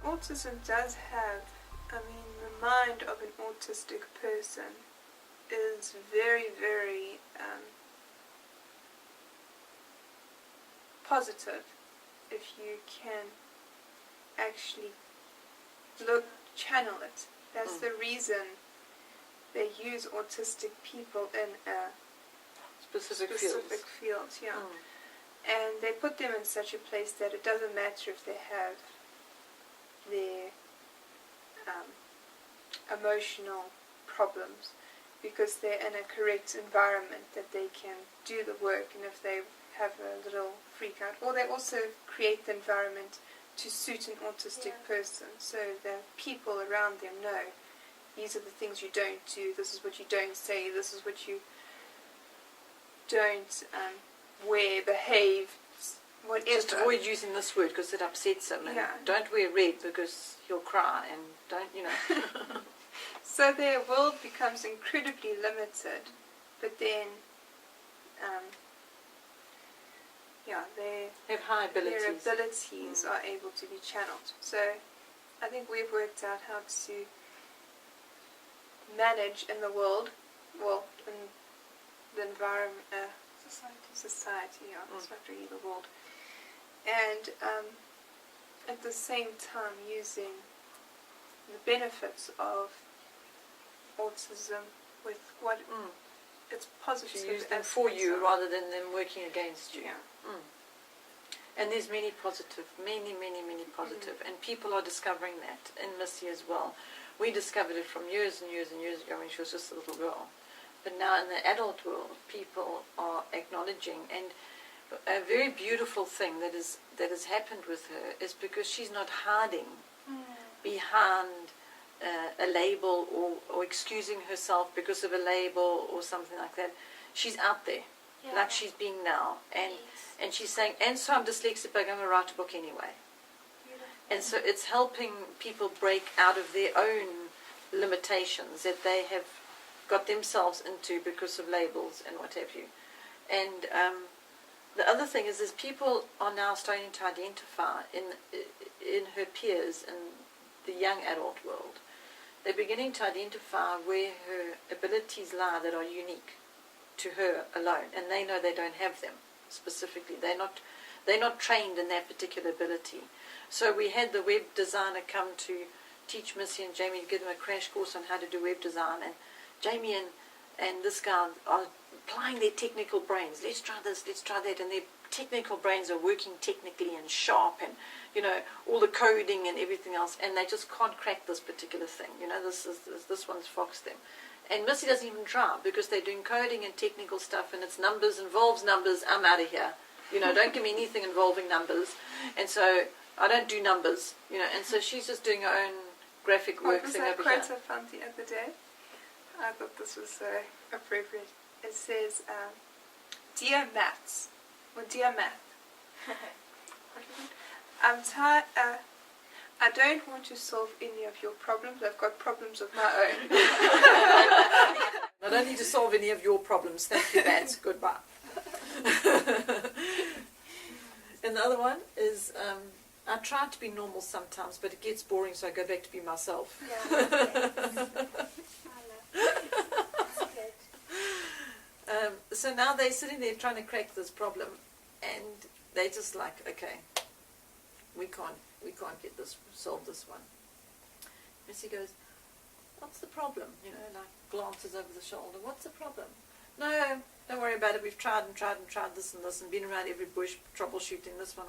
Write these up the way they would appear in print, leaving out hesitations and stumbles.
autism does have, the mind of an autistic person is very, very positive if you can actually channel it. That's the reason they use autistic people in a specific field. Yeah. And they put them in such a place that it doesn't matter if they have their emotional problems, because they're in a correct environment that they can do the work. And if they have a little freak out, or they also create the environment to suit an autistic person, so the people around them know these are the things you don't do, this is what you don't say, this is what you don't wear, behave, whatever. Just avoid using this word because it upsets them. And don't wear red because he'll cry, and don't, So their world becomes incredibly limited, but then they have high abilities. Their abilities are able to be channeled. So I think we've worked out how to manage in the world, in the environment, society, it's not really the world, and at the same time using the benefits of autism with what it's positive. To use them for you rather than them working against you. And there's many positive, many positive, and people are discovering that in Missy as well. We discovered it from years and years and years ago when she was just a little girl. But now in the adult world, people are acknowledging, and a very beautiful thing that has happened with her is because she's not hiding behind a label or excusing herself because of a label or something like that. She's out there, like she's being now, and she's saying, and so I'm dyslexic, but I'm going to write a book anyway. And so it's helping people break out of their own limitations that they have got themselves into because of labels and what have you. And the other thing is people are now starting to identify in her peers in the young adult world. They're beginning to identify where her abilities lie that are unique to her alone, and they know they don't have them specifically. They're not trained in that particular ability. So we had the web designer come to teach Missy and Jamie, to give them a crash course on how to do web design, and Jamie and this guy are applying their technical brains. Let's try this, let's try that, and their technical brains are working technically and sharp, and all the coding and everything else, and they just can't crack this particular thing. This one's foxed them. And Missy doesn't even try because they're doing coding and technical stuff, and it's numbers, involves numbers. I'm out of here. Don't give me anything involving numbers. And so I don't do numbers. And so she's just doing her own graphic work thing over here. I quote I found the other day. I thought this was so appropriate. It says, "Dear Maths," or "Dear Math, I'm tired. I don't want to solve any of your problems. I've got problems of my own." I don't need to solve any of your problems. Thank you, Matt. Goodbye. And the other one is, I try to be normal sometimes, but it gets boring, so I go back to be myself. So now they're sitting there trying to crack this problem, and they're just like, okay, we can't solve this one. Missy goes, what's the problem? Like glances over the shoulder. What's the problem? No, don't worry about it. We've tried this and this, and been around every bush troubleshooting this one.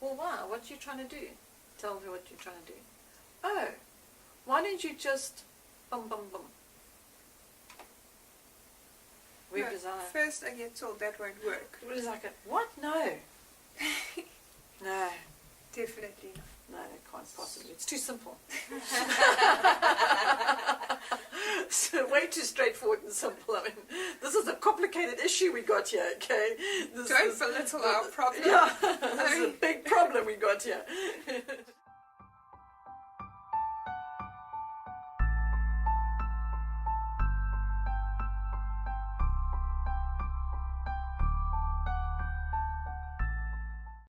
Well, why? What are you trying to do? Tell me what you're trying to do. Oh, why don't you just bum. No, first I get told that won't work. It was like, what? No. No. Definitely not. No, it can't possibly. It's too simple. So way too straightforward and simple. This is a complicated issue we got here, okay? Don't belittle our problem. Yeah, this is a big problem we got here.